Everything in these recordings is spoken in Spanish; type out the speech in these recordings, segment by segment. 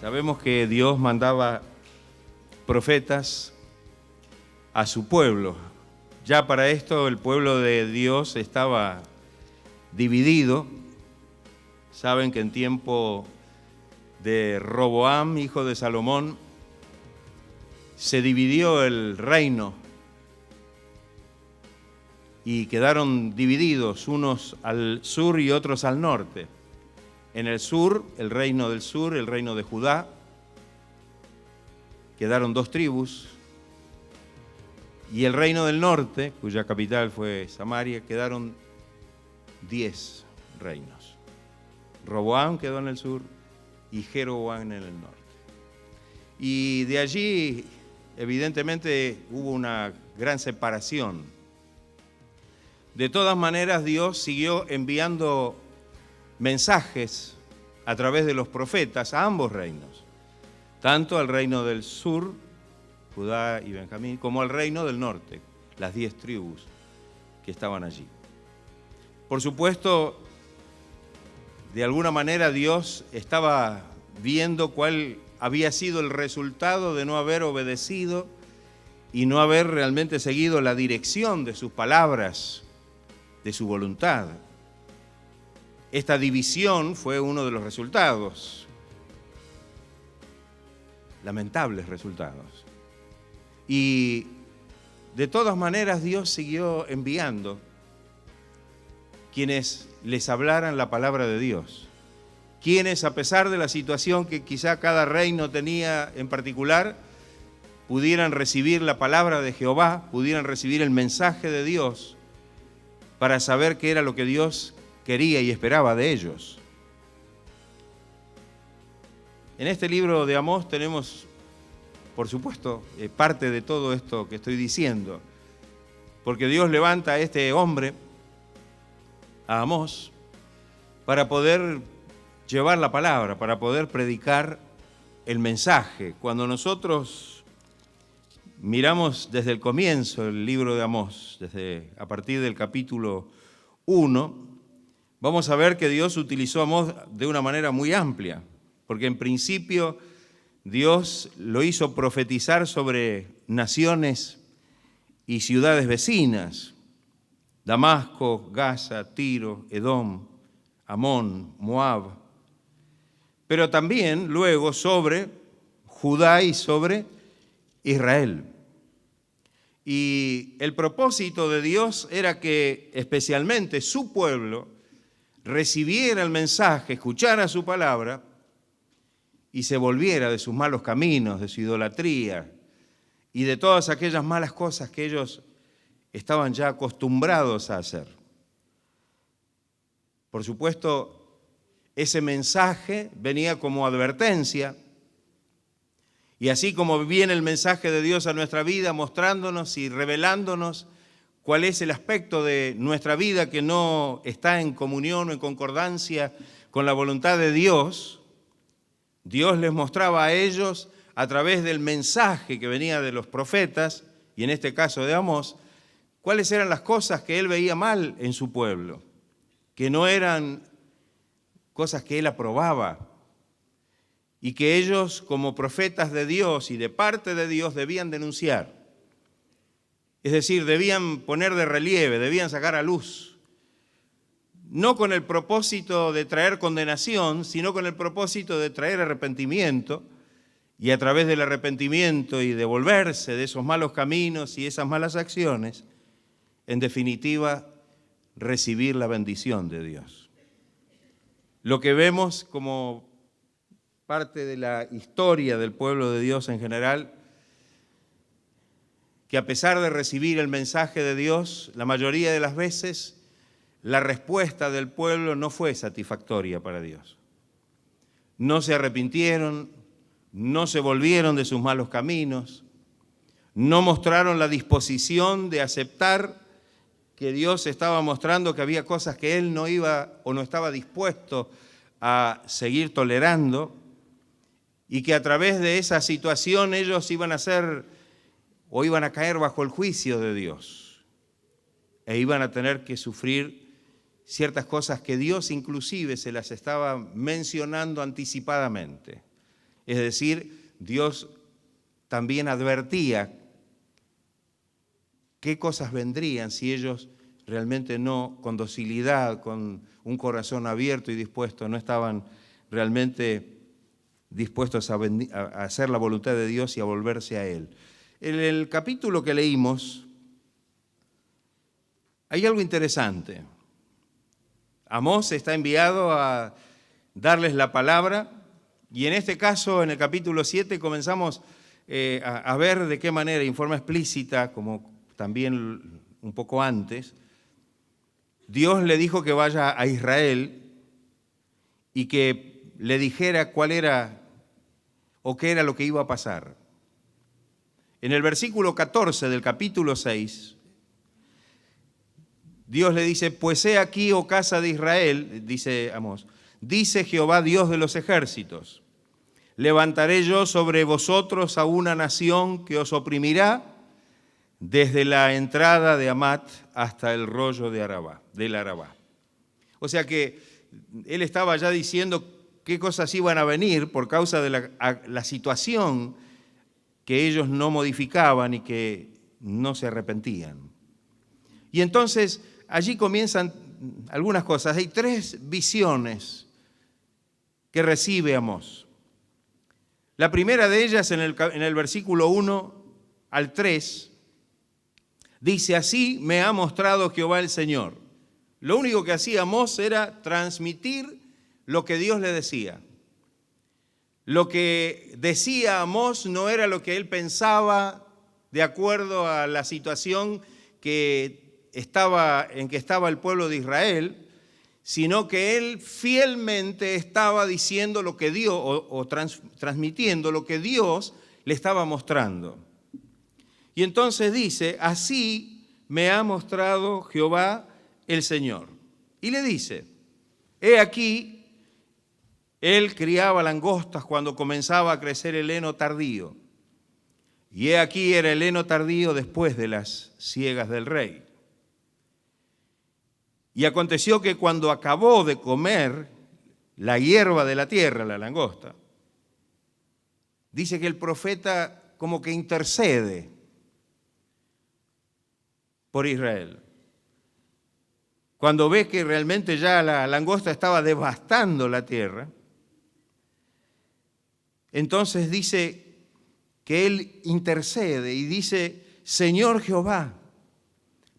Sabemos que Dios mandaba profetas a su pueblo. Ya para esto el pueblo de Dios estaba dividido. Saben que en tiempo de Roboam, hijo de Salomón, se dividió el reino y quedaron divididos, unos al sur y otros al norte. En el sur, el reino del sur, el reino de Judá, quedaron 2 tribus, y el reino del norte, cuya capital fue Samaria, quedaron 10 reinos. Roboam quedó en el sur y Jeroboam en el norte. Y de allí, evidentemente, hubo una gran separación. De todas maneras, Dios siguió enviando mensajes a través de los profetas a ambos reinos, tanto al reino del sur, Judá y Benjamín, como al reino del norte, las 10 tribus que estaban allí. Por supuesto, de alguna manera Dios estaba viendo cuál había sido el resultado de no haber obedecido y no haber realmente seguido la dirección de sus palabras, de su voluntad. Esta división fue uno de los resultados, lamentables resultados. Y de todas maneras Dios siguió enviando quienes les hablaran la palabra de Dios, quienes a pesar de la situación que quizá cada reino tenía en particular, pudieran recibir la palabra de Jehová, pudieran recibir el mensaje de Dios para saber qué era lo que Dios quería y esperaba de ellos. En este libro de Amós tenemos, por supuesto, parte de todo esto que estoy diciendo, porque Dios levanta a este hombre, a Amós, para poder llevar la palabra, para poder predicar el mensaje. Cuando nosotros miramos desde el comienzo el libro de Amós, a partir del capítulo 1, vamos a ver que Dios utilizó a Amós de una manera muy amplia, porque en principio Dios lo hizo profetizar sobre naciones y ciudades vecinas: Damasco, Gaza, Tiro, Edom, Amón, Moab, pero también luego sobre Judá y sobre Israel. Y el propósito de Dios era que especialmente su pueblo recibiera el mensaje, escuchara su palabra y se volviera de sus malos caminos, de su idolatría y de todas aquellas malas cosas que ellos estaban ya acostumbrados a hacer. Por supuesto, ese mensaje venía como advertencia, y así como viene el mensaje de Dios a nuestra vida mostrándonos y revelándonos cuál es el aspecto de nuestra vida que no está en comunión o en concordancia con la voluntad de Dios, Dios les mostraba a ellos a través del mensaje que venía de los profetas, y en este caso de Amós, cuáles eran las cosas que él veía mal en su pueblo, que no eran cosas que él aprobaba, y que ellos, como profetas de Dios y de parte de Dios, debían denunciar. Es decir, debían poner de relieve, debían sacar a luz, no con el propósito de traer condenación, sino con el propósito de traer arrepentimiento, y a través del arrepentimiento y de volverse de esos malos caminos y esas malas acciones, en definitiva, recibir la bendición de Dios. Lo que vemos como parte de la historia del pueblo de Dios en general, que a pesar de recibir el mensaje de Dios, la mayoría de las veces la respuesta del pueblo no fue satisfactoria para Dios. No se arrepintieron, no se volvieron de sus malos caminos, no mostraron la disposición de aceptar que Dios estaba mostrando que había cosas que Él no iba o no estaba dispuesto a seguir tolerando, y que a través de esa situación ellos iban a caer bajo el juicio de Dios, e iban a tener que sufrir ciertas cosas que Dios inclusive se las estaba mencionando anticipadamente. Es decir, Dios también advertía qué cosas vendrían si ellos realmente no, con docilidad, con un corazón abierto y dispuesto, no estaban realmente dispuestos a hacer la voluntad de Dios y a volverse a Él. En el capítulo que leímos hay algo interesante. Amós está enviado a darles la palabra y en este caso, en el capítulo 7, comenzamos a ver de qué manera, en forma explícita, como también un poco antes, Dios le dijo que vaya a Israel y que le dijera cuál era o qué era lo que iba a pasar. En el versículo 14 del capítulo 6, Dios le dice, pues he aquí, oh casa de Israel, dice Amós, dice Jehová Dios de los ejércitos, levantaré yo sobre vosotros a una nación que os oprimirá desde la entrada de Hamat hasta el rollo de del Arabá. O sea que él estaba ya diciendo qué cosas iban a venir por causa de la situación que ellos no modificaban y que no se arrepentían. Y entonces allí comienzan algunas cosas. Hay 3 visiones que recibe Amós. La primera de ellas en el versículo 1 al 3 dice, así me ha mostrado Jehová el Señor. Lo único que hacía Amós era transmitir lo que Dios le decía. Lo que decía Amós no era lo que él pensaba de acuerdo a la situación en que estaba el pueblo de Israel, sino que él fielmente estaba diciendo lo que Dios, transmitiendo lo que Dios le estaba mostrando. Y entonces dice, así me ha mostrado Jehová el Señor. Y le dice, he aquí, él criaba langostas cuando comenzaba a crecer el heno tardío. Y he aquí era el heno tardío después de las siegas del rey. Y aconteció que cuando acabó de comer la hierba de la tierra, la langosta, dice que el profeta como que intercede por Israel. Cuando ve que realmente ya la langosta estaba devastando la tierra, entonces dice que él intercede y dice, Señor Jehová,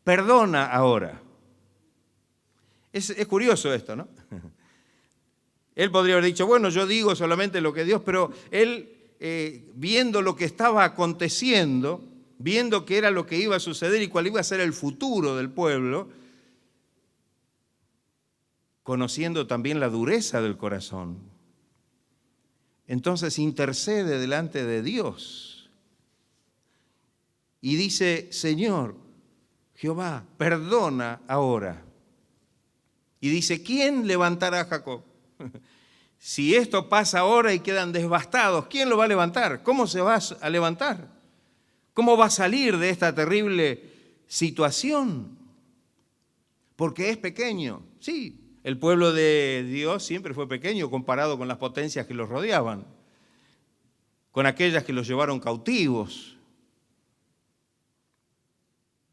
perdona ahora. Es curioso esto, ¿no? Él podría haber dicho, bueno, yo digo solamente lo que Dios, pero él, viendo lo que estaba aconteciendo, viendo qué era lo que iba a suceder y cuál iba a ser el futuro del pueblo, conociendo también la dureza del corazón, entonces intercede delante de Dios y dice, Señor, Jehová, perdona ahora. Y dice, ¿quién levantará a Jacob? Si esto pasa ahora y quedan devastados, ¿quién lo va a levantar? ¿Cómo se va a levantar? ¿Cómo va a salir de esta terrible situación? Porque es pequeño. Sí, el pueblo de Dios siempre fue pequeño comparado con las potencias que los rodeaban, con aquellas que los llevaron cautivos.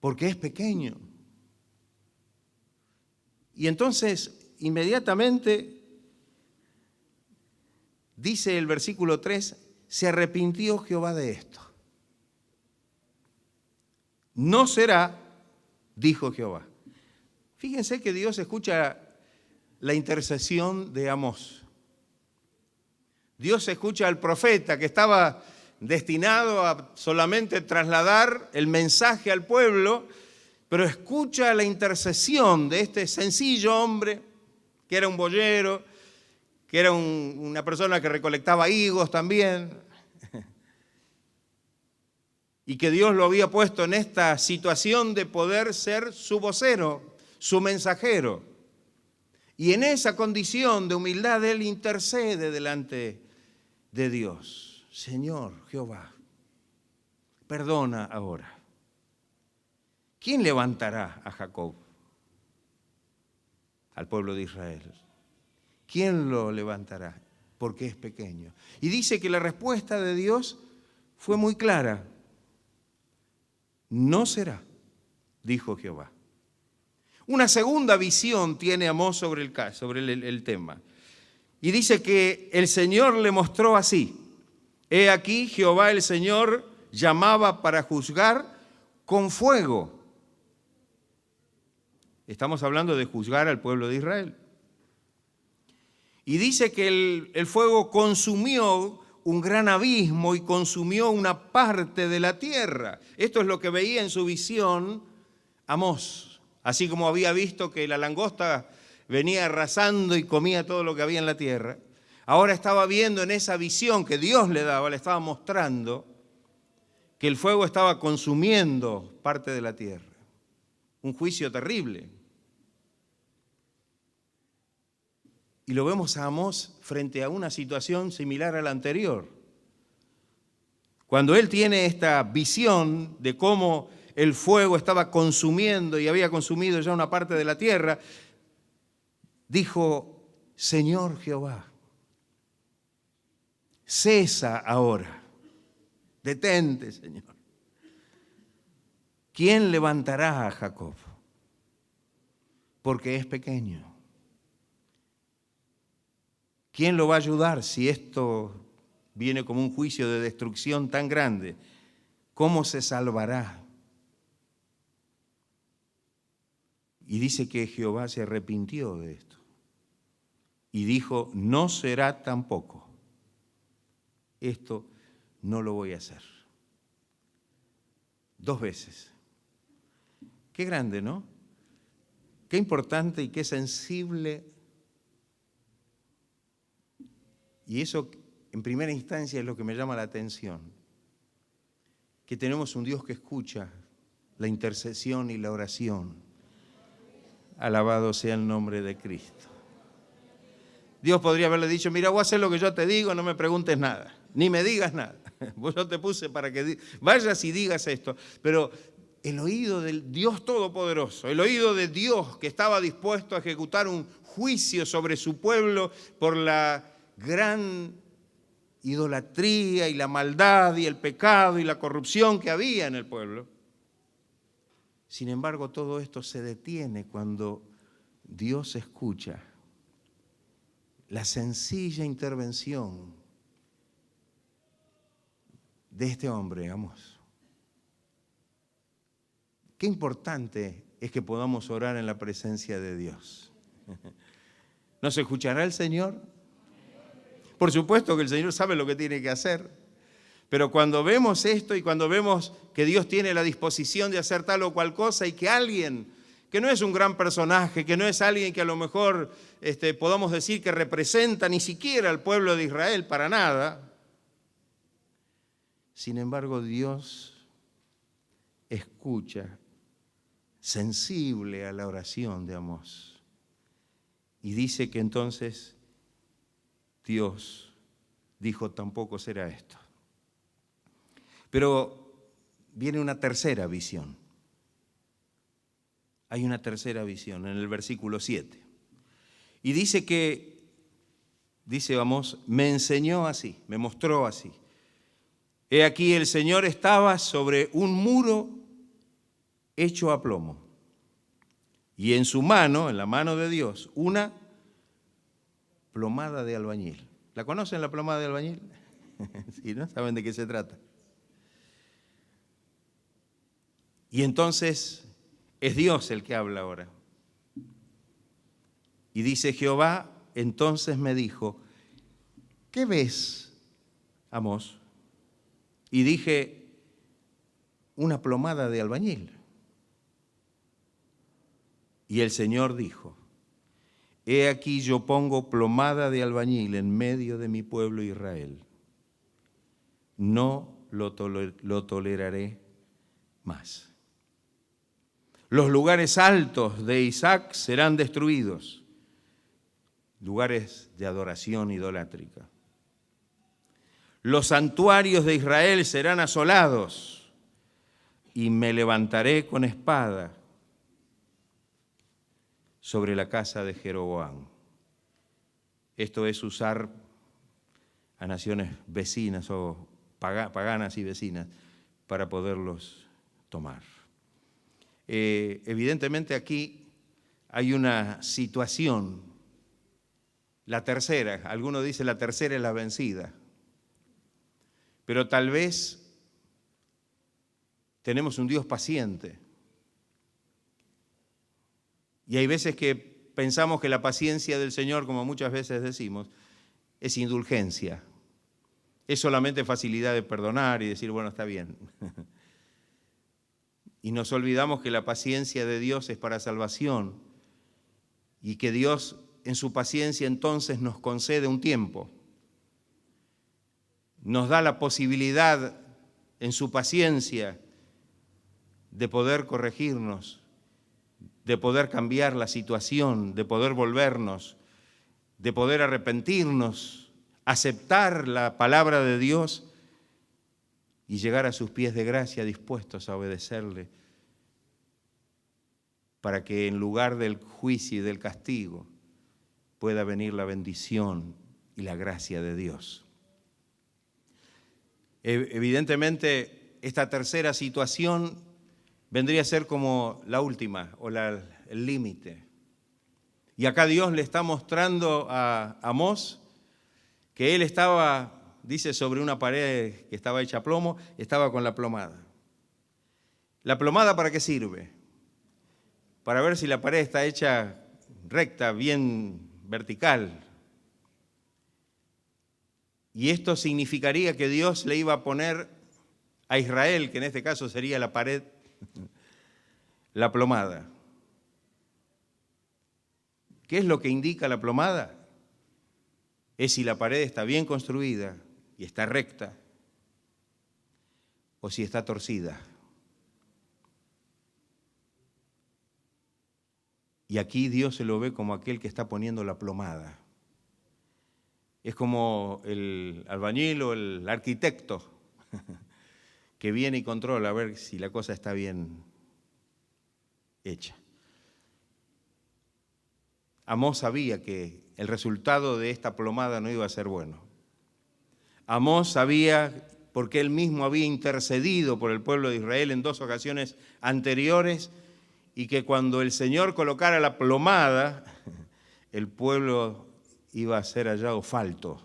Porque es pequeño. Y entonces, inmediatamente, dice el versículo 3, se arrepintió Jehová de esto. No será, dijo Jehová. Fíjense que Dios escucha la intercesión de Amós. Dios escucha al profeta que estaba destinado a solamente trasladar el mensaje al pueblo, pero escucha la intercesión de este sencillo hombre, que era un boyero, que era una persona que recolectaba higos también, y que Dios lo había puesto en esta situación de poder ser su vocero, su mensajero. Y en esa condición de humildad él intercede delante de Dios. Señor Jehová, perdona ahora. ¿Quién levantará a Jacob? Al pueblo de Israel. ¿Quién lo levantará? porque es pequeño. Y dice que la respuesta de Dios fue muy clara. No será, dijo Jehová. Una segunda visión tiene Amós sobre el tema. Y dice que el Señor le mostró así. He aquí, Jehová el Señor llamaba para juzgar con fuego. Estamos hablando de juzgar al pueblo de Israel. Y dice que el fuego consumió un gran abismo y consumió una parte de la tierra. Esto es lo que veía en su visión Amós. Así como había visto que la langosta venía arrasando y comía todo lo que había en la tierra, ahora estaba viendo en esa visión que Dios le daba, le estaba mostrando que el fuego estaba consumiendo parte de la tierra. Un juicio terrible. Y lo vemos a Amós frente a una situación similar a la anterior. Cuando él tiene esta visión de cómo el fuego estaba consumiendo y había consumido ya una parte de la tierra, dijo: Señor Jehová, cesa ahora, detente, Señor. ¿Quién levantará a Jacob? Porque es pequeño. ¿Quién lo va a ayudar si esto viene como un juicio de destrucción tan grande? ¿Cómo se salvará? Y dice que Jehová se arrepintió de esto y dijo: no será tampoco. Esto no lo voy a hacer. 2 veces. Qué grande, ¿no? Qué importante y qué sensible. Y eso, en primera instancia, es lo que me llama la atención. Que tenemos un Dios que escucha la intercesión y la oración. Alabado sea el nombre de Cristo. Dios podría haberle dicho: mira, voy a hacer lo que yo te digo, no me preguntes nada, ni me digas nada. Yo te puse para que vayas y digas esto. Pero el oído del Dios Todopoderoso, el oído de Dios que estaba dispuesto a ejecutar un juicio sobre su pueblo por la gran idolatría y la maldad y el pecado y la corrupción que había en el pueblo. Sin embargo, todo esto se detiene cuando Dios escucha la sencilla intervención de este hombre, Amós. Qué importante es que podamos orar en la presencia de Dios. ¿Nos escuchará el Señor? Por supuesto que el Señor sabe lo que tiene que hacer, pero cuando vemos esto y cuando vemos que Dios tiene la disposición de hacer tal o cual cosa y que alguien que no es un gran personaje, que no es alguien que a lo mejor podamos decir que representa ni siquiera al pueblo de Israel para nada, sin embargo Dios escucha, sensible a la oración de Amós, y dice que entonces Dios dijo: tampoco será esto. Pero viene una tercera visión. Hay una tercera visión en el versículo 7. Y dice Amós, me enseñó así, me mostró así. He aquí el Señor estaba sobre un muro hecho a plomo. Y en su mano, en la mano de Dios, una plomada de albañil. ¿La conocen, la plomada de albañil? Sí, ¿no? ¿Saben de qué se trata? Y entonces es Dios el que habla ahora. Y dice Jehová, entonces me dijo: ¿qué ves, Amós? Y dije: una plomada de albañil. Y el Señor dijo: he aquí yo pongo plomada de albañil en medio de mi pueblo Israel. No lo toleraré más. Los lugares altos de Isaac serán destruidos, lugares de adoración idolátrica. Los santuarios de Israel serán asolados y me levantaré con espada sobre la casa de Jeroboam. Esto es usar a naciones vecinas o paganas y vecinas para poderlos tomar. Evidentemente aquí hay una situación, la tercera, algunos dicen la tercera es la vencida, pero tal vez tenemos un Dios paciente. Y hay veces que pensamos que la paciencia del Señor, como muchas veces decimos, es indulgencia. Es solamente facilidad de perdonar y decir, bueno, está bien. Y nos olvidamos que la paciencia de Dios es para salvación y que Dios en su paciencia entonces nos concede un tiempo. Nos da la posibilidad en su paciencia de poder corregirnos, de poder cambiar la situación, de poder volvernos, de poder arrepentirnos, aceptar la palabra de Dios y llegar a sus pies de gracia dispuestos a obedecerle, para que en lugar del juicio y del castigo pueda venir la bendición y la gracia de Dios. Evidentemente, esta tercera situación vendría a ser como la última o el límite. Y acá Dios le está mostrando a Amós que él estaba, dice, sobre una pared que estaba hecha plomo, estaba con la plomada. ¿La plomada para qué sirve? Para ver si la pared está hecha recta, bien vertical. Y esto significaría que Dios le iba a poner a Israel, que en este caso sería la pared, la plomada. ¿Qué es lo que indica la plomada? Es si la pared está bien construida y está recta o si está torcida. Y aquí Dios se lo ve como aquel que está poniendo la plomada. Es como el albañil o el arquitecto que viene y controla a ver si la cosa está bien hecha. Amós sabía que el resultado de esta plomada no iba a ser bueno. Amós sabía, porque él mismo había intercedido por el pueblo de Israel en 2 ocasiones anteriores, y que cuando el Señor colocara la plomada, el pueblo iba a ser hallado falto.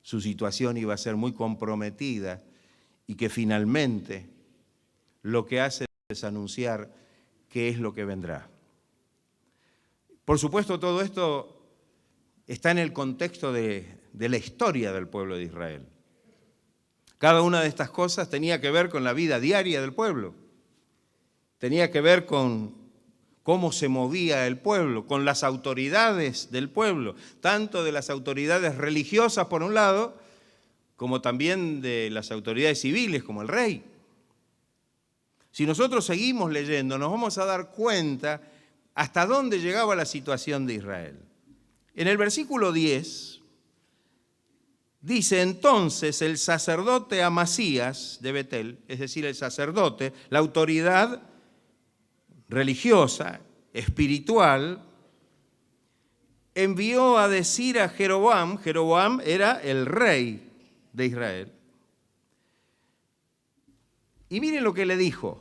Su situación iba a ser muy comprometida y que finalmente lo que hace es anunciar qué es lo que vendrá. Por supuesto, todo esto está en el contexto de la historia del pueblo de Israel. Cada una de estas cosas tenía que ver con la vida diaria del pueblo. Tenía que ver con cómo se movía el pueblo, con las autoridades del pueblo, tanto de las autoridades religiosas por un lado, como también de las autoridades civiles, como el rey. Si nosotros seguimos leyendo, nos vamos a dar cuenta hasta dónde llegaba la situación de Israel. En el versículo 10 dice, entonces el sacerdote Amasías de Betel, es decir, el sacerdote, la autoridad religiosa, espiritual, envió a decir a Jeroboam, Jeroboam era el rey de Israel, y miren lo que le dijo.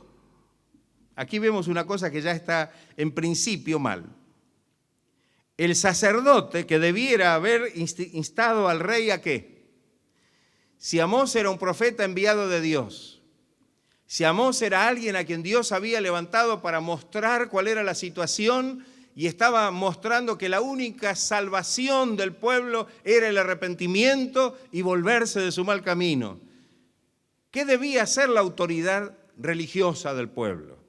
Aquí vemos una cosa que ya está en principio mal. El sacerdote que debiera haber instado al rey ¿a qué? Si Amós era un profeta enviado de Dios, si Amós era alguien a quien Dios había levantado para mostrar cuál era la situación y estaba mostrando que la única salvación del pueblo era el arrepentimiento y volverse de su mal camino, ¿qué debía hacer la autoridad religiosa del pueblo?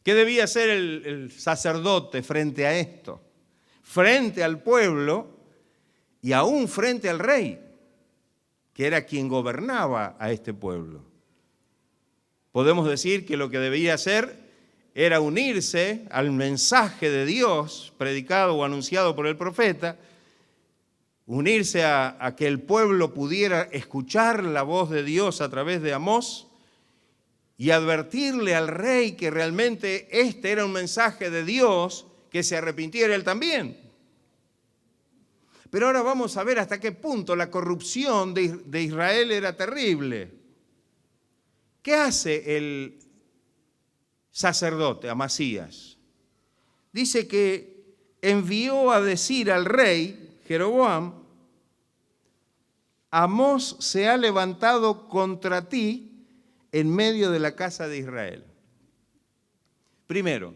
¿Qué debía hacer el sacerdote frente a esto? Frente al pueblo y aún frente al rey, que era quien gobernaba a este pueblo. Podemos decir que lo que debía hacer era unirse al mensaje de Dios predicado o anunciado por el profeta, unirse a que el pueblo pudiera escuchar la voz de Dios a través de Amós y advertirle al rey que realmente este era un mensaje de Dios, que se arrepintiera él también. Pero ahora vamos a ver hasta qué punto la corrupción de Israel era terrible. ¿Qué hace el sacerdote Amasías? Dice que envió a decir al rey Jeroboam: Amós se ha levantado contra ti en medio de la casa de Israel. Primero,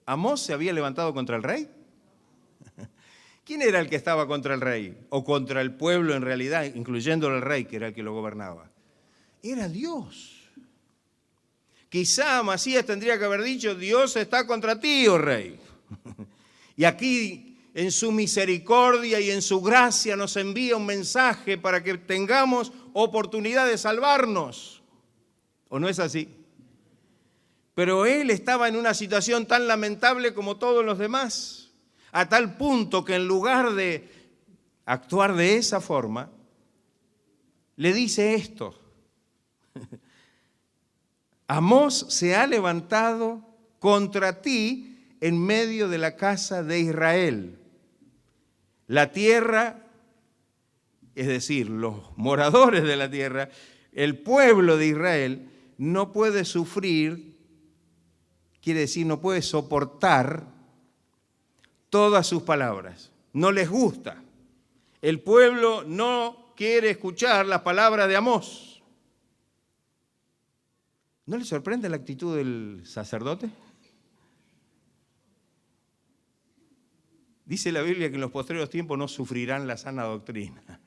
¿Amós se había levantado contra el rey? ¿Quién era el que estaba contra el rey? O contra el pueblo en realidad, incluyendo al rey, que era el que lo gobernaba. Era Dios. Quizá Amasías tendría que haber dicho: Dios está contra ti, oh rey. Y aquí, en su misericordia y en su gracia, nos envía un mensaje para que tengamos oportunidad de salvarnos. ¿O no es así? Pero él estaba en una situación tan lamentable como todos los demás, a tal punto que en lugar de actuar de esa forma, le dice esto: Amós se ha levantado contra ti en medio de la casa de Israel. La tierra, es decir, los moradores de la tierra, el pueblo de Israel, no puede sufrir, quiere decir, no puede soportar todas sus palabras. No les gusta. El pueblo no quiere escuchar las palabras de Amós. ¿No le sorprende la actitud del sacerdote? Dice la Biblia que en los postreros tiempos no sufrirán la sana doctrina.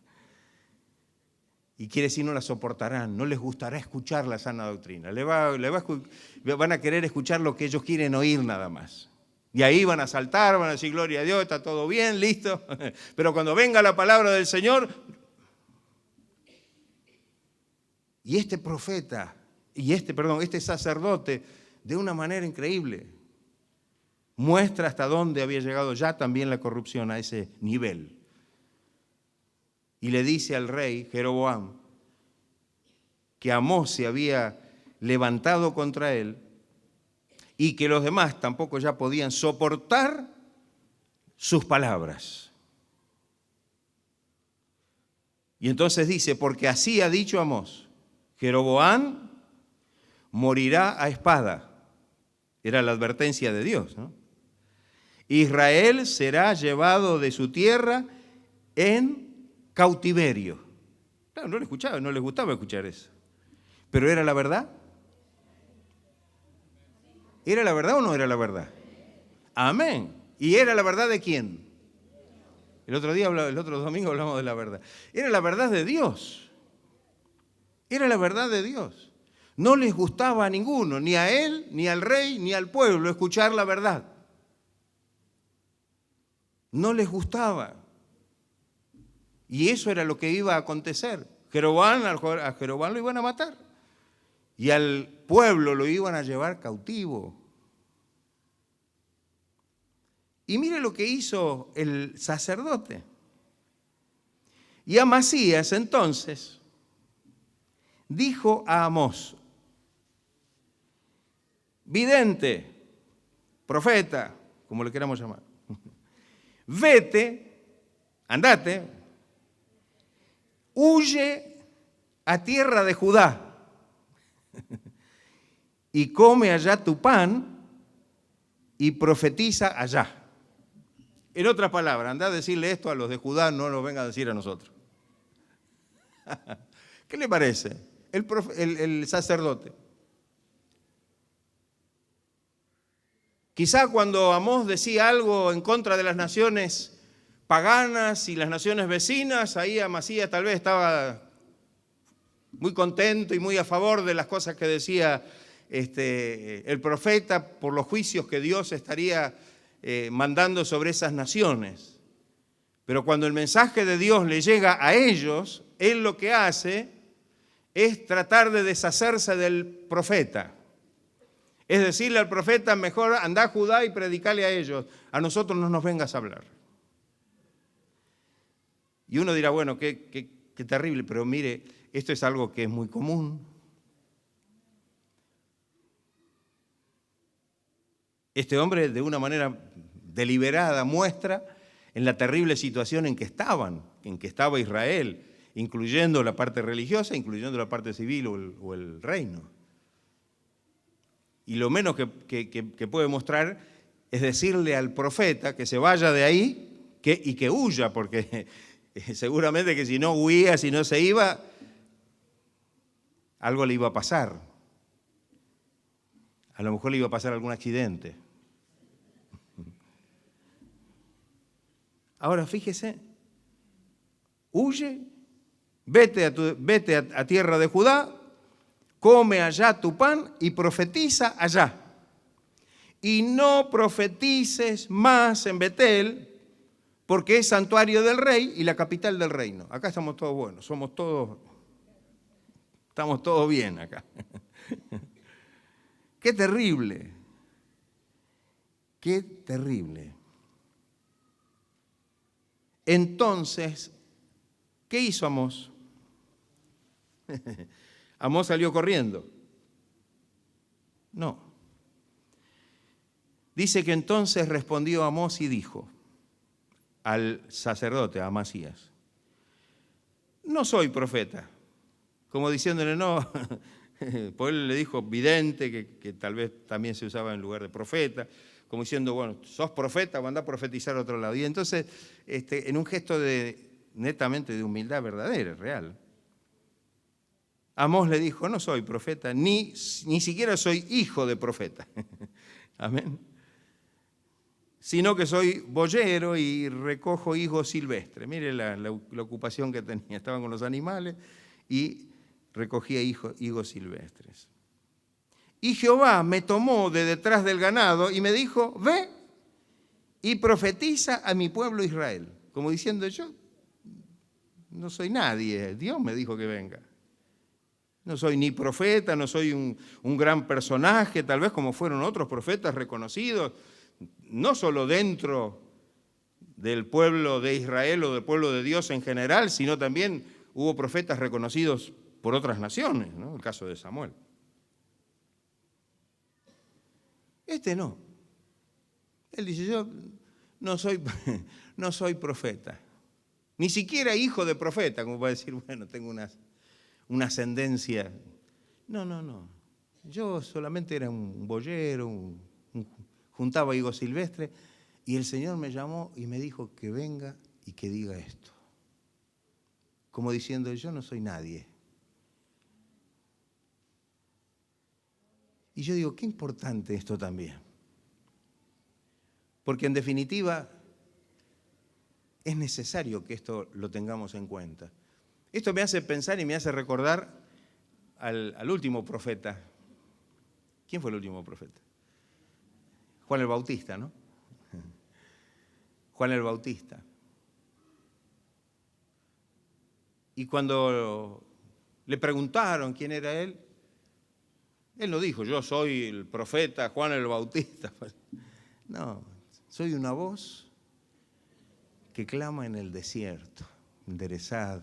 Y quiere decir, no la soportarán, no les gustará escuchar la sana doctrina. Van a querer escuchar lo que ellos quieren oír nada más. Y ahí van a saltar, van a decir: gloria a Dios, está todo bien, listo. Pero cuando venga la palabra del Señor, y este profeta, este sacerdote, de una manera increíble, muestra hasta dónde había llegado ya también la corrupción, a ese nivel. Y le dice al rey Jeroboam que Amós se había levantado contra él y que los demás tampoco ya podían soportar sus palabras. Y entonces dice: porque así ha dicho Amós, Jeroboam morirá a espada. Era la advertencia de Dios, ¿no? Israel será llevado de su tierra en cautiverio. Claro, no les gustaba escuchar eso. ¿Pero era la verdad? ¿Era la verdad o no era la verdad? Amén. ¿Y era la verdad de quién? El otro domingo hablamos de la verdad. Era la verdad de Dios. Era la verdad de Dios. No les gustaba a ninguno, ni a él, ni al rey, ni al pueblo, escuchar la verdad. No les gustaba. Y eso era lo que iba a acontecer. A Jeroboam lo iban a matar. Y al pueblo lo iban a llevar cautivo. Y mire lo que hizo el sacerdote. Y Amasías entonces dijo a Amós: vidente, profeta, como le queramos llamar, vete, andate, huye a tierra de Judá y come allá tu pan y profetiza allá. En otras palabras, anda a decirle esto a los de Judá, no lo venga a decir a nosotros. ¿Qué le parece? El sacerdote. Quizá cuando Amós decía algo en contra de las naciones paganas y las naciones vecinas, ahí Amasías tal vez estaba muy contento y muy a favor de las cosas que decía el profeta por los juicios que Dios estaría mandando sobre esas naciones. Pero cuando el mensaje de Dios le llega a ellos, él lo que hace es tratar de deshacerse del profeta. Es decirle al profeta: mejor anda a Judá y predicale a ellos, a nosotros no nos vengas a hablar. Y uno dirá: bueno, qué terrible, pero mire, esto es algo que es muy común. Este hombre, de una manera deliberada, muestra en la terrible situación en que estaba Israel, incluyendo la parte religiosa, incluyendo la parte civil o el reino. Y lo menos que puede mostrar es decirle al profeta que se vaya de ahí y que huya, porque seguramente que si no huía, si no se iba, algo le iba a pasar. A lo mejor le iba a pasar algún accidente. Ahora fíjese, huye, vete a tierra de Judá, come allá tu pan y profetiza allá. Y no profetices más en Betel, porque es santuario del rey y la capital del reino. Acá estamos todos buenos, estamos todos bien acá. Qué terrible, qué terrible. Entonces, ¿qué hizo Amós? Amós salió corriendo. No. Dice que entonces respondió Amós y dijo al sacerdote, a Amasías: no soy profeta. Como diciéndole, no, pues él le dijo vidente, que tal vez también se usaba en lugar de profeta, como diciendo, bueno, sos profeta o andá a profetizar a otro lado. Y entonces, en un gesto netamente de humildad verdadera, real, Amós le dijo, no soy profeta, ni siquiera soy hijo de profeta. Amén. Sino que soy boyero y recojo higos silvestres. Mire la ocupación que tenía. Estaban con los animales y recogía higos silvestres. Y Jehová me tomó de detrás del ganado y me dijo, ve y profetiza a mi pueblo Israel. Como diciendo, yo no soy nadie, Dios me dijo que venga. No soy ni profeta, no soy un gran personaje, tal vez como fueron otros profetas reconocidos, no solo dentro del pueblo de Israel o del pueblo de Dios en general, sino también hubo profetas reconocidos por otras naciones, ¿no? El caso de Samuel. Este no. Él dice, yo no soy profeta, ni siquiera hijo de profeta, como para decir, bueno, tengo una ascendencia. No. Yo solamente era un boyero, juntaba higos silvestres, y el Señor me llamó y me dijo que venga y que diga esto. Como diciendo, yo no soy nadie. Y yo digo, qué importante esto también. Porque en definitiva, es necesario que esto lo tengamos en cuenta. Esto me hace pensar y me hace recordar al último profeta. ¿Quién fue el último profeta? Juan el Bautista, ¿no? Juan el Bautista. Y cuando le preguntaron quién era él no dijo, yo soy el profeta Juan el Bautista. No, soy una voz que clama en el desierto, enderezad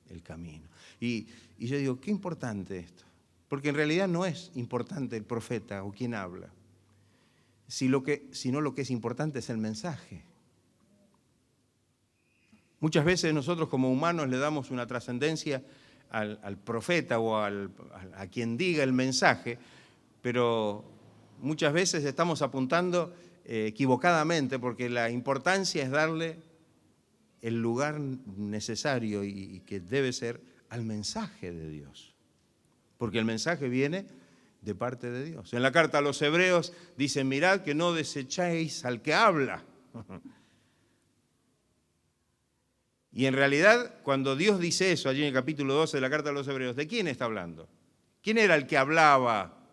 el camino. Y yo digo, qué importante esto, porque en realidad no es importante el profeta o quien habla, sino lo que es importante es el mensaje. Muchas veces nosotros como humanos le damos una trascendencia al profeta o a quien diga el mensaje, pero muchas veces estamos apuntando equivocadamente, porque la importancia es darle el lugar necesario y que debe ser al mensaje de Dios, porque el mensaje viene de parte de Dios. En la carta a los Hebreos dice, mirad que no desechéis al que habla. Y en realidad, cuando Dios dice eso, allí en el capítulo 12 de la carta a los Hebreos, ¿de quién está hablando? ¿Quién era el que hablaba?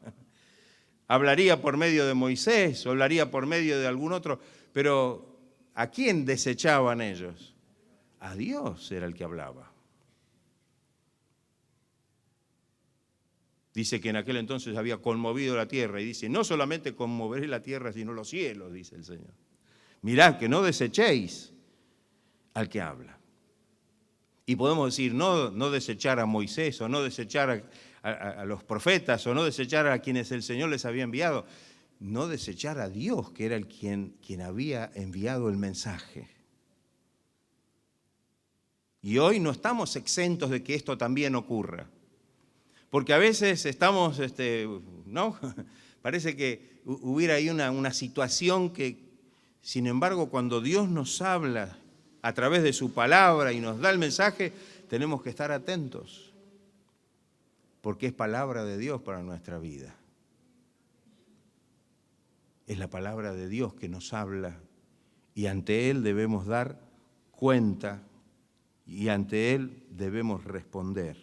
¿Hablaría por medio de Moisés o hablaría por medio de algún otro? Pero ¿a quién desechaban ellos? A Dios era el que hablaba. Dice que en aquel entonces había conmovido la tierra y dice, no solamente conmoveré la tierra, sino los cielos, dice el Señor. Mirad que no desechéis al que habla. Y podemos decir, no desechar a Moisés, o no desechar a los profetas, o no desechar a quienes el Señor les había enviado. no desechar a Dios, que era quien había enviado el mensaje. Y hoy no estamos exentos de que esto también ocurra. Porque a veces estamos, ¿no? Parece que hubiera ahí una situación que, sin embargo, cuando Dios nos habla a través de su palabra y nos da el mensaje, tenemos que estar atentos, porque es palabra de Dios para nuestra vida. Es la palabra de Dios que nos habla y ante Él debemos dar cuenta y ante Él debemos responder.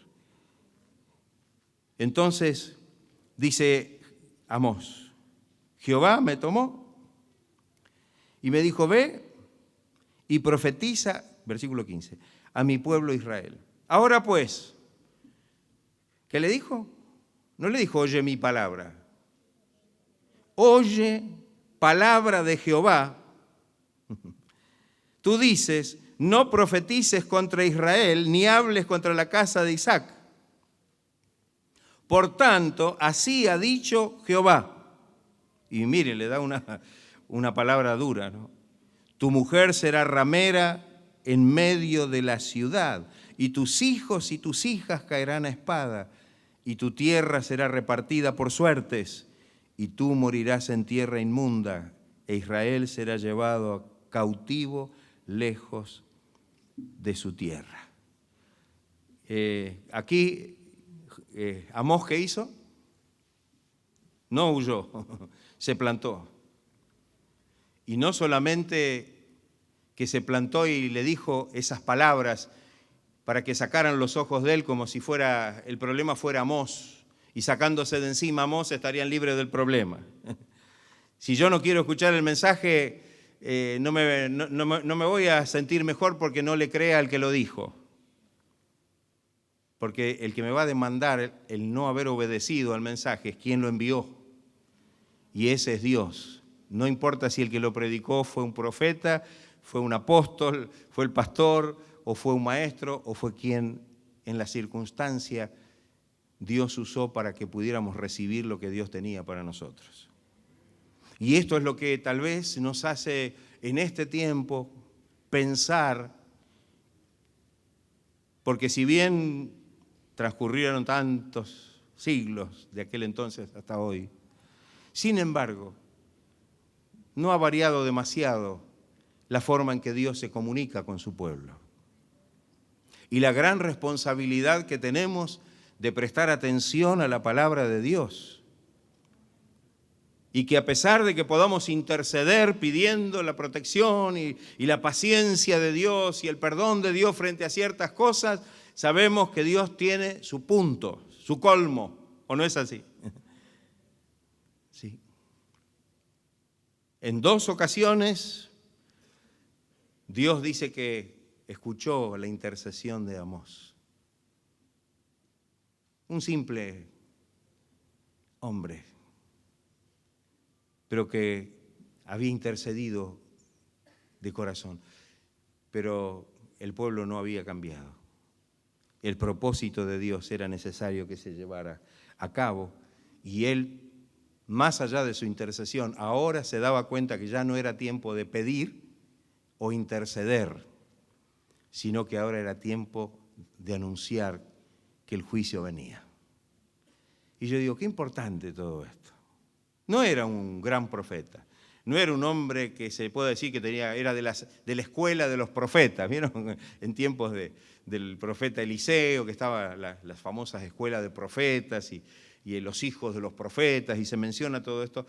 Entonces, dice Amós, Jehová me tomó y me dijo, ve y profetiza, versículo 15, a mi pueblo Israel. Ahora pues, ¿qué le dijo? No le dijo, oye mi palabra. Oye palabra de Jehová. Tú dices, no profetices contra Israel, ni hables contra la casa de Isaac. Por tanto, así ha dicho Jehová. Y mire, le da una palabra dura, ¿no? Tu mujer será ramera en medio de la ciudad, y tus hijos y tus hijas caerán a espada, y tu tierra será repartida por suertes, y tú morirás en tierra inmunda, e Israel será llevado cautivo lejos de su tierra. Aquí, Amós, ¿qué hizo? No huyó, se plantó. Y no solamente que se plantó y le dijo esas palabras para que sacaran los ojos de él como si el problema fuera Amós, y sacándose de encima Amós estarían libres del problema. Si yo no quiero escuchar el mensaje, no me voy a sentir mejor porque no le crea al que lo dijo. Porque el que me va a demandar el no haber obedecido al mensaje es quien lo envió. Y ese es Dios. No importa si el que lo predicó fue un profeta, fue un apóstol, fue el pastor, o fue un maestro, o fue quien en la circunstancia Dios usó para que pudiéramos recibir lo que Dios tenía para nosotros. Y esto es lo que tal vez nos hace en este tiempo pensar, porque si bien transcurrieron tantos siglos de aquel entonces hasta hoy, sin embargo, no ha variado demasiado la forma en que Dios se comunica con su pueblo. Y la gran responsabilidad que tenemos de prestar atención a la palabra de Dios. Y que a pesar de que podamos interceder pidiendo la protección y la paciencia de Dios y el perdón de Dios frente a ciertas cosas, sabemos que Dios tiene su punto, su colmo, ¿o no es así? Sí. En 2 ocasiones, Dios dice que escuchó la intercesión de Amós. Un simple hombre, pero que había intercedido de corazón. Pero el pueblo no había cambiado. El propósito de Dios era necesario que se llevara a cabo, y él, más allá de su intercesión, ahora se daba cuenta que ya no era tiempo de pedir o interceder, sino que ahora era tiempo de anunciar que el juicio venía. Y yo digo, qué importante todo esto. No era un gran profeta, no era un hombre que se puede decir que era de la escuela de los profetas, ¿vieron? En tiempos del profeta Eliseo, que estaba las famosas escuelas de profetas y los hijos de los profetas, y se menciona todo esto.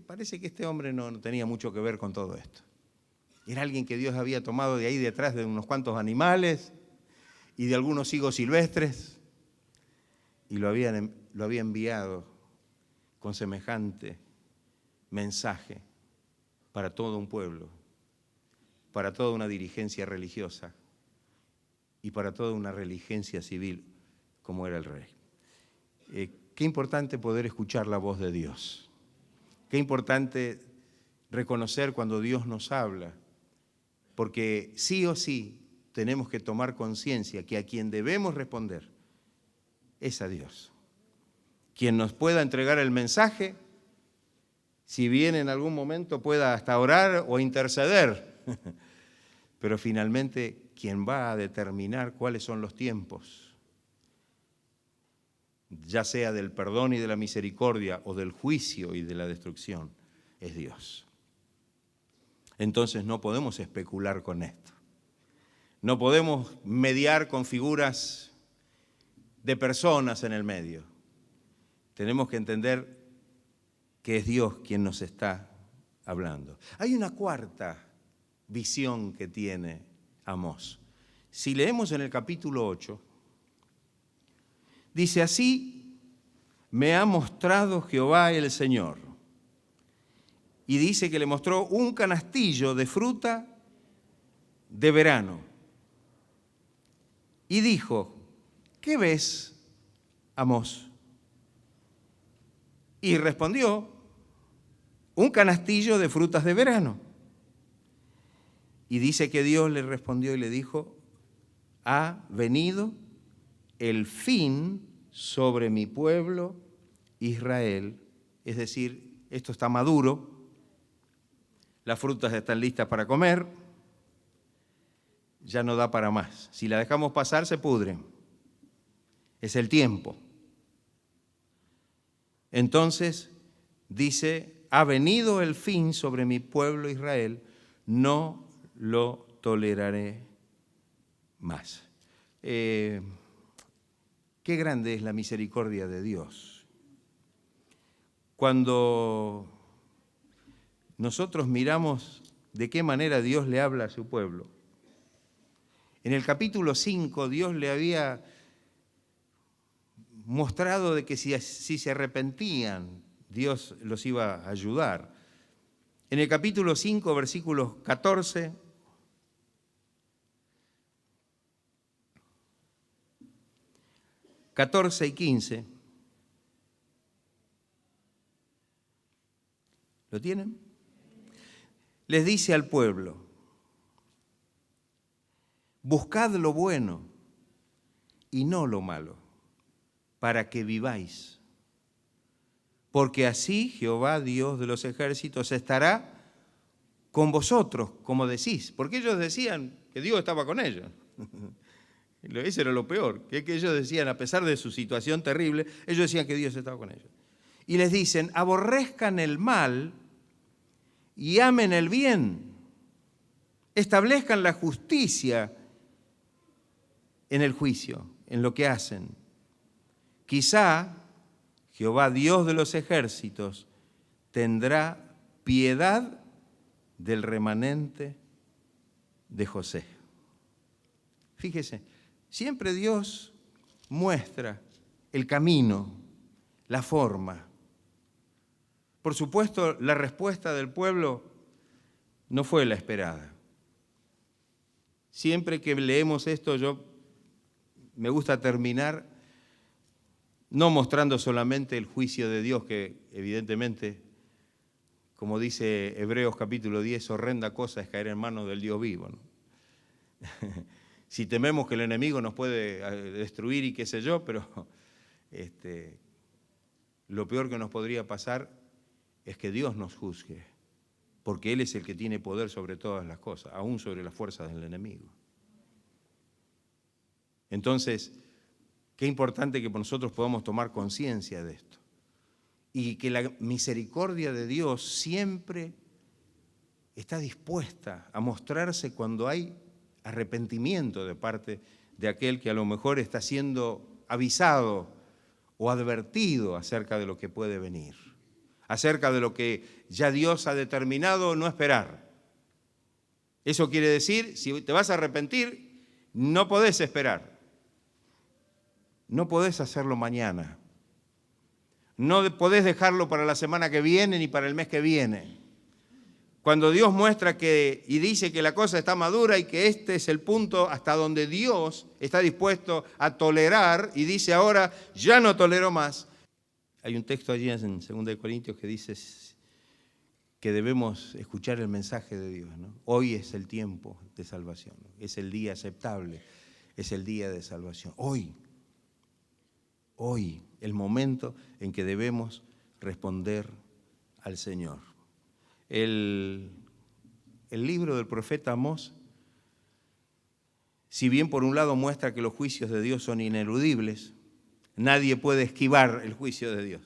Parece que este hombre no tenía mucho que ver con todo esto. Era alguien que Dios había tomado de ahí detrás de unos cuantos animales y de algunos higos silvestres, y lo había enviado con semejante mensaje para todo un pueblo, para toda una dirigencia religiosa y para toda una religiencia civil como era el rey. Qué importante poder escuchar la voz de Dios. Qué importante reconocer cuando Dios nos habla, porque sí o sí tenemos que tomar conciencia que a quien debemos responder es a Dios. Quien nos pueda entregar el mensaje Si bien en algún momento pueda hasta orar o interceder, pero finalmente quien va a determinar cuáles son los tiempos, ya sea del perdón y de la misericordia o del juicio y de la destrucción, es Dios. Entonces no podemos especular con esto. No podemos mediar con figuras de personas en el medio. Tenemos que entender que es Dios quien nos está hablando. Hay una cuarta visión que tiene Amós. Si leemos en el capítulo 8, dice: así me ha mostrado Jehová el Señor. Y dice que le mostró un canastillo de fruta de verano. Y dijo: ¿qué ves, Amós? Y respondió: un canastillo de frutas de verano. Y dice que Dios le respondió y le dijo: ha venido el fin sobre mi pueblo Israel. Es decir, esto está maduro, las frutas están listas para comer, ya no da para más. Si la dejamos pasar, se pudren. Es el tiempo. Entonces, dice: ha venido el fin sobre mi pueblo Israel, no lo toleraré más. Qué grande es la misericordia de Dios. Cuando nosotros miramos de qué manera Dios le habla a su pueblo, en el capítulo 5 Dios le había mostrado de que si se arrepentían, Dios los iba a ayudar. En el capítulo 5, versículos 14, y 15, ¿lo tienen? Les dice al pueblo: buscad lo bueno y no lo malo, para que viváis. Porque así Jehová, Dios de los ejércitos, estará con vosotros, como decís. Porque ellos decían que Dios estaba con ellos. Ese era lo peor, que ellos decían, a pesar de su situación terrible, ellos decían que Dios estaba con ellos. Y les dicen: aborrezcan el mal y amen el bien. Establezcan la justicia en el juicio, en lo que hacen. Quizá Jehová, Dios de los ejércitos, tendrá piedad del remanente de José. Fíjese, siempre Dios muestra el camino, la forma. Por supuesto, la respuesta del pueblo no fue la esperada. Siempre que leemos esto, me gusta terminar no mostrando solamente el juicio de Dios, que evidentemente, como dice Hebreos capítulo 10, horrenda cosa es caer en manos del Dios vivo, ¿no? Si tememos que el enemigo nos puede destruir y qué sé yo, pero lo peor que nos podría pasar es que Dios nos juzgue, porque Él es el que tiene poder sobre todas las cosas, aún sobre las fuerzas del enemigo. Entonces, qué importante que nosotros podamos tomar conciencia de esto y que la misericordia de Dios siempre está dispuesta a mostrarse cuando hay arrepentimiento de parte de aquel que a lo mejor está siendo avisado o advertido acerca de lo que puede venir, acerca de lo que ya Dios ha determinado no esperar. Eso quiere decir, si te vas a arrepentir, no podés esperar. No podés hacerlo mañana. No podés dejarlo para la semana que viene ni para el mes que viene. Cuando Dios muestra y dice que la cosa está madura y que este es el punto hasta donde Dios está dispuesto a tolerar y dice ahora, ya no tolero más. Hay un texto allí en 2 Corintios que dice que debemos escuchar el mensaje de Dios, ¿no? Hoy es el tiempo de salvación, ¿no? Es el día aceptable, es el día de salvación. Hoy, el momento en que debemos responder al Señor. El libro del profeta Amós, si bien por un lado muestra que los juicios de Dios son ineludibles, nadie puede esquivar el juicio de Dios.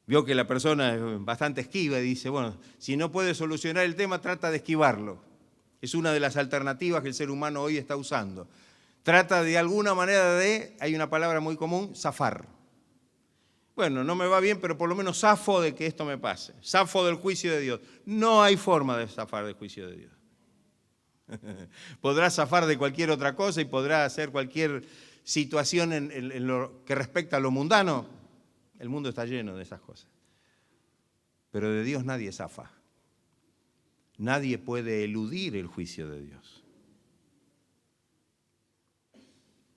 Vio que la persona es bastante esquiva y dice, bueno, si no puede solucionar el tema, trata de esquivarlo. Es una de las alternativas que el ser humano hoy está usando. Trata de alguna manera hay una palabra muy común, zafar. Bueno, no me va bien, pero por lo menos zafo de que esto me pase. Zafo del juicio de Dios. No hay forma de zafar del juicio de Dios. Podrá zafar de cualquier otra cosa y podrá hacer cualquier situación en lo que respecta a lo mundano. El mundo está lleno de esas cosas. Pero de Dios nadie zafa. Nadie puede eludir el juicio de Dios.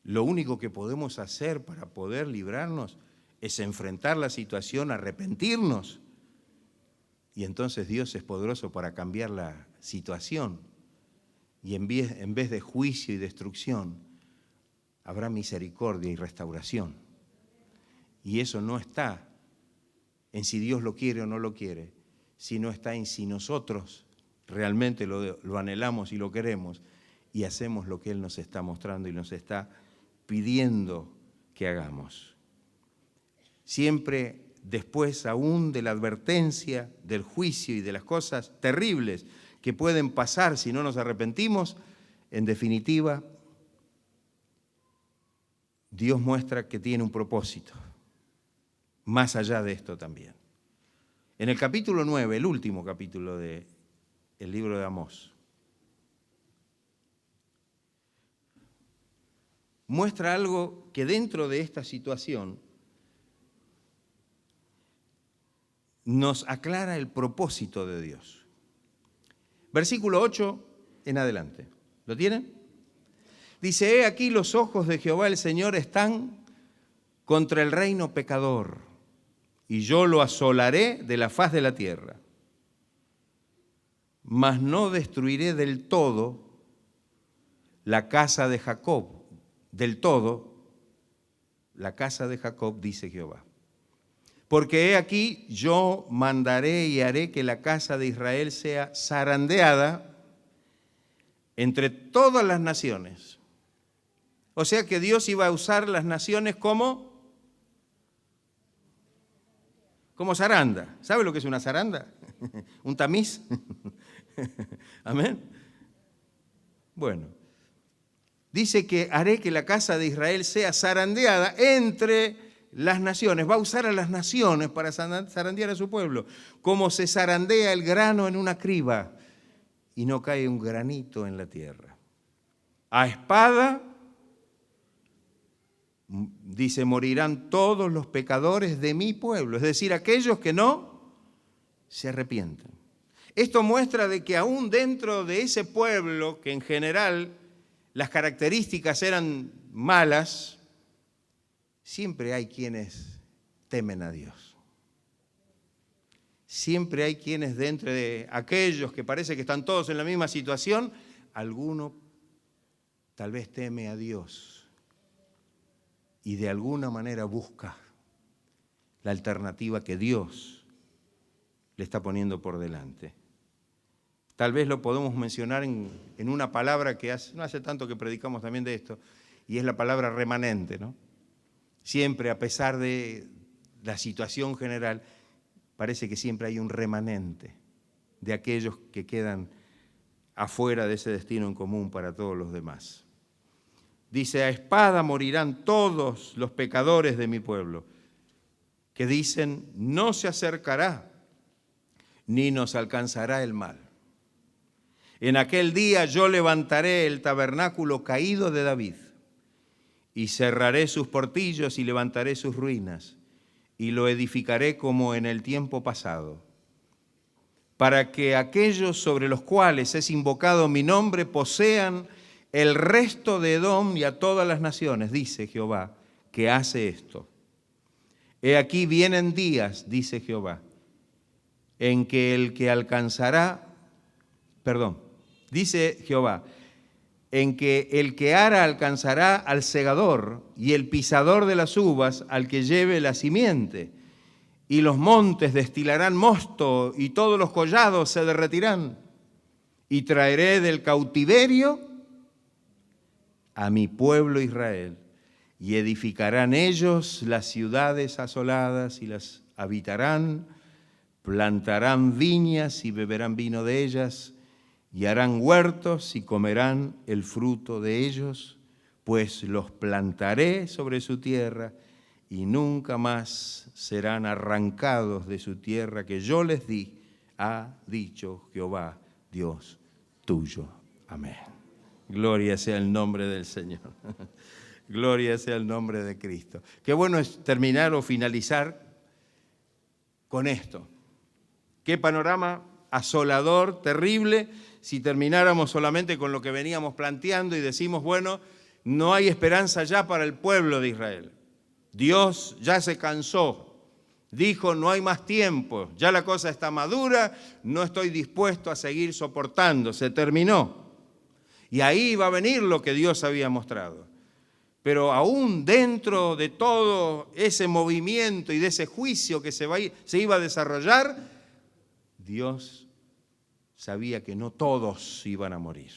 Lo único que podemos hacer para poder librarnos es enfrentar la situación, arrepentirnos. Y entonces Dios es poderoso para cambiar la situación. Y en vez de juicio y destrucción, habrá misericordia y restauración. Y eso no está en si Dios lo quiere o no lo quiere, sino está en si nosotros realmente lo anhelamos y lo queremos y hacemos lo que Él nos está mostrando y nos está pidiendo que hagamos. Siempre después aún de la advertencia, del juicio y de las cosas terribles que pueden pasar si no nos arrepentimos, en definitiva, Dios muestra que tiene un propósito. Más allá de esto también. En el capítulo 9, el último capítulo del libro de Amós, muestra algo que dentro de esta situación nos aclara el propósito de Dios. Versículo 8 en adelante. ¿Lo tienen? Dice, he aquí los ojos de Jehová el Señor están contra el reino pecador, y yo lo asolaré de la faz de la tierra. Mas no destruiré del todo la casa de Jacob, del todo la casa de Jacob, dice Jehová. Porque he aquí, yo mandaré y haré que la casa de Israel sea zarandeada entre todas las naciones. O sea que Dios iba a usar las naciones como zaranda. ¿Sabe lo que es una zaranda? ¿Un tamiz? Amén. Bueno, dice que haré que la casa de Israel sea zarandeada entre las naciones. Va a usar a las naciones para zarandear a su pueblo. Como se zarandea el grano en una criba y no cae un granito en la tierra. A espada, dice, morirán todos los pecadores de mi pueblo, es decir, aquellos que no se arrepienten. Esto muestra de que aún dentro de ese pueblo, que en general las características eran malas, siempre hay quienes temen a Dios. Siempre hay quienes dentro de aquellos que parece que están todos en la misma situación, alguno tal vez teme a Dios y de alguna manera busca la alternativa que Dios le está poniendo por delante. Tal vez lo podemos mencionar en una palabra que no hace tanto que predicamos también de esto, y es la palabra remanente, ¿no? Siempre, a pesar de la situación general, parece que siempre hay un remanente de aquellos que quedan afuera de ese destino en común para todos los demás. Dice, a espada morirán todos los pecadores de mi pueblo, que dicen, no se acercará, ni nos alcanzará el mal. En aquel día yo levantaré el tabernáculo caído de David, y cerraré sus portillos y levantaré sus ruinas, y lo edificaré como en el tiempo pasado, para que aquellos sobre los cuales es invocado mi nombre posean el resto de Edom y a todas las naciones, dice Jehová, que hace esto. He aquí vienen días, dice Jehová, en que el que alcanzará, dice Jehová, en que el que ara alcanzará al segador y el pisador de las uvas al que lleve la simiente, y los montes destilarán mosto, y todos los collados se derretirán. Y traeré del cautiverio a mi pueblo Israel, y edificarán ellos las ciudades asoladas y las habitarán, plantarán viñas y beberán vino de ellas, y harán huertos y comerán el fruto de ellos, pues los plantaré sobre su tierra y nunca más serán arrancados de su tierra que yo les di, ha dicho Jehová, Dios tuyo. Amén. Gloria sea el nombre del Señor. Gloria sea el nombre de Cristo. Qué bueno es terminar o finalizar con esto. Qué panorama asolador, terrible, si termináramos solamente con lo que veníamos planteando y decimos, bueno, no hay esperanza ya para el pueblo de Israel. Dios ya se cansó, dijo, no hay más tiempo, ya la cosa está madura, no estoy dispuesto a seguir soportando, se terminó. Y ahí va a venir lo que Dios había mostrado. Pero aún dentro de todo ese movimiento y de ese juicio que se iba a desarrollar, Dios sabía que no todos iban a morir.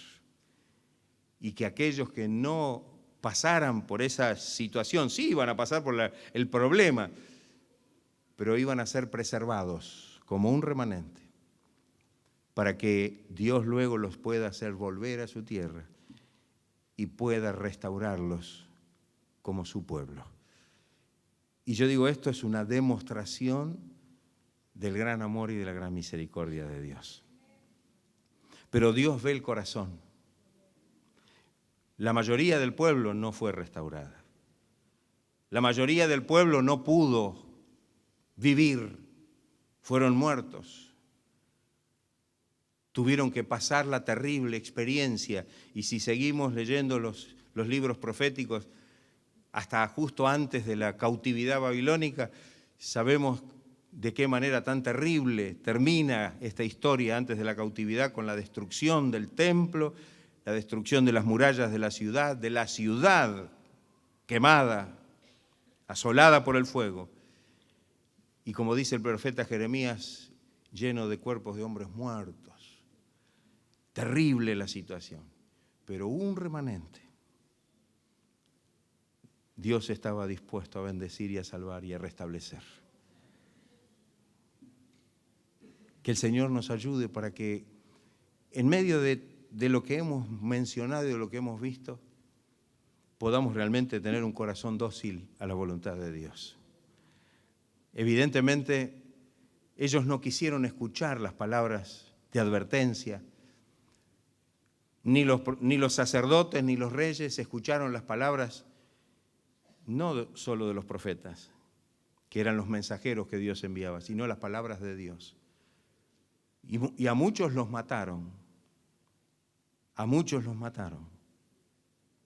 Y que aquellos que no pasaran por esa situación, sí iban a pasar por el problema, pero iban a ser preservados como un remanente, para que Dios luego los pueda hacer volver a su tierra y pueda restaurarlos como su pueblo. Y yo digo, esto es una demostración del gran amor y de la gran misericordia de Dios. Pero Dios ve el corazón. La mayoría del pueblo no fue restaurada. La mayoría del pueblo no pudo vivir, fueron muertos. Tuvieron que pasar la terrible experiencia, y si seguimos leyendo los libros proféticos, hasta justo antes de la cautividad babilónica, sabemos de qué manera tan terrible termina esta historia antes de la cautividad, con la destrucción del templo, la destrucción de las murallas de la ciudad quemada, asolada por el fuego. Y como dice el profeta Jeremías, lleno de cuerpos de hombres muertos. Terrible la situación, pero un remanente. Dios estaba dispuesto a bendecir y a salvar y a restablecer. Que el Señor nos ayude para que en medio de lo que hemos mencionado y de lo que hemos visto, podamos realmente tener un corazón dócil a la voluntad de Dios. Evidentemente, ellos no quisieron escuchar las palabras de advertencia, ni los sacerdotes ni los reyes escucharon las palabras no solo de los profetas, que eran los mensajeros que Dios enviaba, sino las palabras de Dios. Y a muchos los mataron,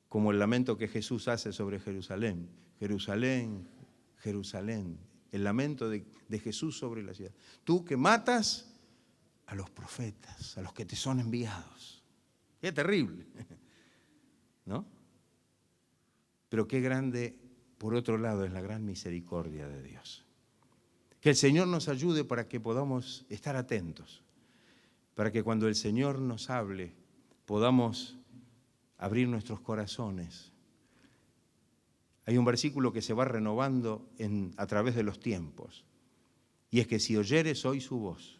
como el lamento que Jesús hace sobre Jerusalén. Jerusalén, Jerusalén, el lamento de Jesús sobre la ciudad. Tú que matas a los profetas, a los que te son enviados. Qué terrible, ¿no? Pero qué grande, por otro lado, es la gran misericordia de Dios. Que el Señor nos ayude para que podamos estar atentos, para que cuando el Señor nos hable, podamos abrir nuestros corazones. Hay un versículo que se va renovando a través de los tiempos, y es que si oyeres hoy su voz,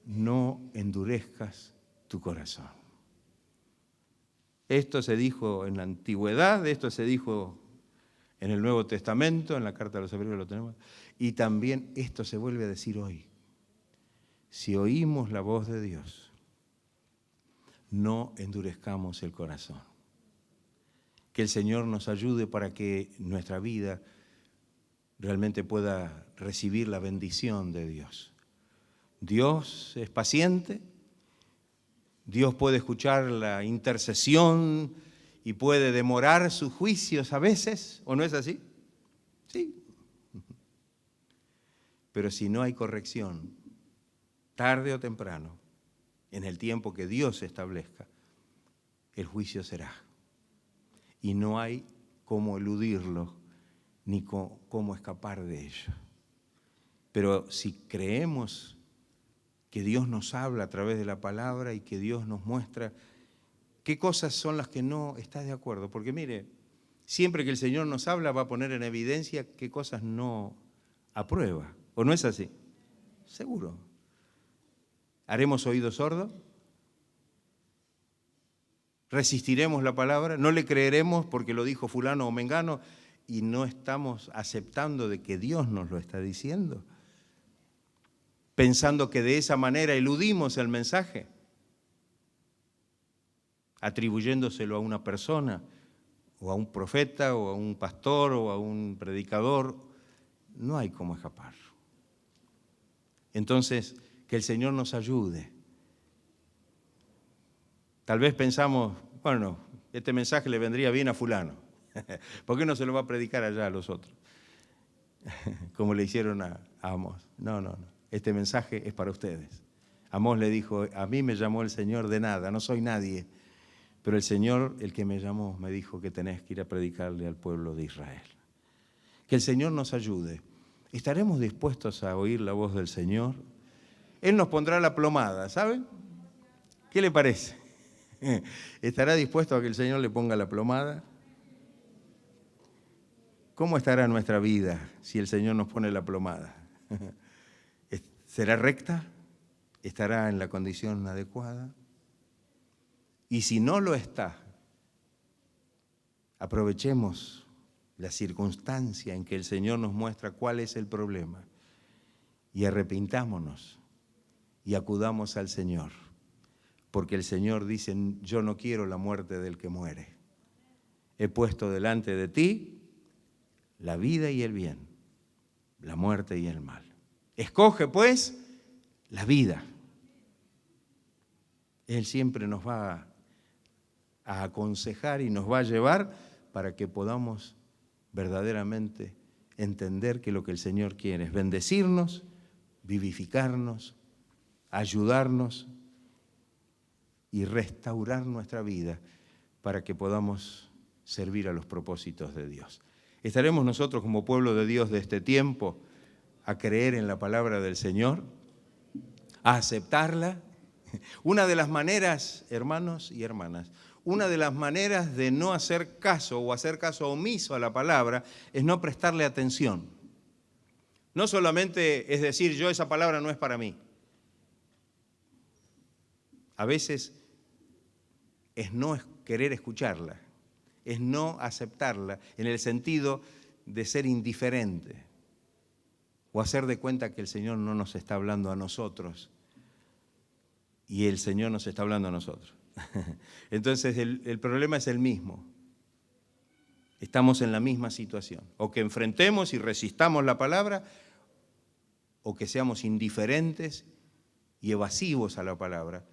no endurezcas tu corazón. Esto se dijo en la antigüedad, esto se dijo en el Nuevo Testamento, en la carta a los Hebreos lo tenemos, y también esto se vuelve a decir hoy. Si oímos la voz de Dios, no endurezcamos el corazón. Que el Señor nos ayude para que nuestra vida realmente pueda recibir la bendición de Dios. Dios es paciente, Dios puede escuchar la intercesión y puede demorar sus juicios a veces, ¿o no es así? Sí. Pero si no hay corrección, tarde o temprano, en el tiempo que Dios establezca, el juicio será. Y no hay cómo eludirlo, ni cómo escapar de ello. Pero si creemos que Dios nos habla a través de la palabra y que Dios nos muestra qué cosas son las que no estás de acuerdo, porque mire, siempre que el Señor nos habla va a poner en evidencia qué cosas no aprueba, ¿o no es así? Seguro. ¿Haremos oídos sordos? ¿Resistiremos la palabra? ¿No le creeremos porque lo dijo fulano o mengano y no estamos aceptando de que Dios nos lo está diciendo? Pensando que de esa manera eludimos el mensaje, atribuyéndoselo a una persona, o a un profeta, o a un pastor, o a un predicador. No hay cómo escapar. Entonces, que el Señor nos ayude. Tal vez pensamos, bueno, este mensaje le vendría bien a fulano. ¿Por qué no se lo va a predicar allá a los otros? Como le hicieron a Amós. No. Este mensaje es para ustedes. Amós le dijo, a mí me llamó el Señor de nada, no soy nadie. Pero el Señor, el que me llamó, me dijo que tenés que ir a predicarle al pueblo de Israel. Que el Señor nos ayude. ¿Estaremos dispuestos a oír la voz del Señor? Él nos pondrá la plomada, ¿saben? ¿Qué le parece? ¿Estará dispuesto a que el Señor le ponga la plomada? ¿Cómo estará nuestra vida si el Señor nos pone la plomada? ¿Será recta? ¿Estará en la condición adecuada? Y si no lo está, aprovechemos la circunstancia en que el Señor nos muestra cuál es el problema y arrepintámonos y acudamos al Señor, porque el Señor dice, yo no quiero la muerte del que muere. He puesto delante de ti la vida y el bien, la muerte y el mal. Escoge, pues, la vida. Él siempre nos va a aconsejar y nos va a llevar para que podamos verdaderamente entender que lo que el Señor quiere es bendecirnos, vivificarnos, ayudarnos y restaurar nuestra vida para que podamos servir a los propósitos de Dios. ¿Estaremos nosotros como pueblo de Dios de este tiempo a creer en la palabra del Señor, a aceptarla? Una de las maneras, hermanos y hermanas, una de las maneras de no hacer caso o hacer caso omiso a la palabra es no prestarle atención. No solamente es decir, yo esa palabra no es para mí. A veces es no querer escucharla, es no aceptarla en el sentido de ser indiferente o hacer de cuenta que el Señor no nos está hablando a nosotros y el Señor nos está hablando a nosotros. Entonces el problema es el mismo. Estamos en la misma situación. O que enfrentemos y resistamos la palabra, o que seamos indiferentes y evasivos a la palabra.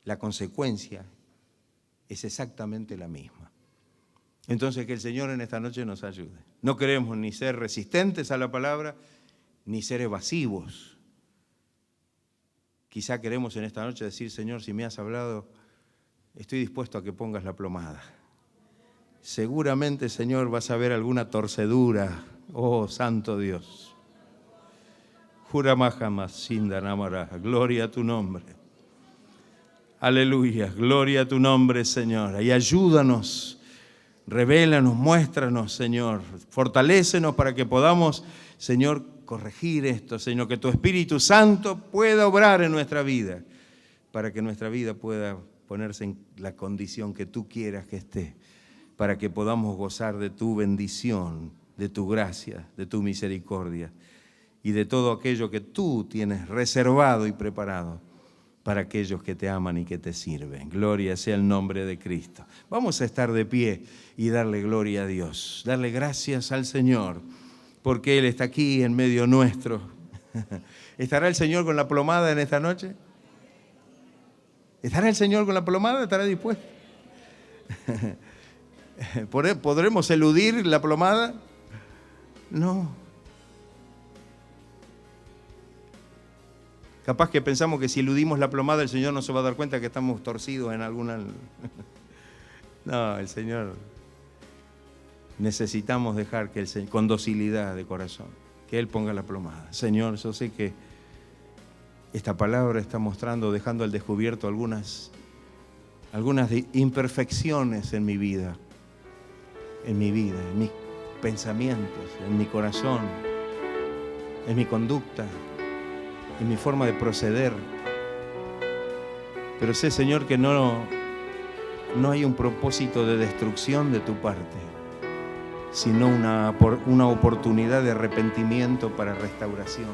La consecuencia es exactamente la misma. Entonces que el Señor en esta noche nos ayude. No queremos ni ser resistentes a la palabra, ni ser evasivos. Quizá queremos en esta noche decir, Señor, si me has hablado, estoy dispuesto a que pongas la plomada. Seguramente, Señor, vas a ver alguna torcedura. Oh, Santo Dios. Gloria a tu nombre. Aleluya, gloria a tu nombre, Señor. Y ayúdanos, revélanos, muéstranos, Señor. Fortalécenos para que podamos, Señor, corregir esto, Señor. Que tu Espíritu Santo pueda obrar en nuestra vida, para que nuestra vida pueda ponerse en la condición que tú quieras que esté, para que podamos gozar de tu bendición, de tu gracia, de tu misericordia y de todo aquello que tú tienes reservado y preparado para aquellos que te aman y que te sirven. Gloria sea el nombre de Cristo. Vamos a estar de pie y darle gloria a Dios, darle gracias al Señor, porque Él está aquí en medio nuestro. ¿Estará el Señor con la plomada en esta noche? ¿Estará el Señor con la plomada? ¿Estará dispuesto? ¿Podremos eludir la plomada? No. Capaz que pensamos que si eludimos la plomada el Señor no se va a dar cuenta que estamos torcidos en alguna... No, el Señor necesitamos dejar que el Señor, con docilidad de corazón, que Él ponga la plomada. Señor, yo sé que esta palabra está mostrando, dejando al descubierto algunas imperfecciones en mi vida, en mis pensamientos, en mi corazón, en mi conducta, en mi forma de proceder. Pero sé, Señor, que no hay un propósito de destrucción de tu parte, sino una oportunidad de arrepentimiento para restauración.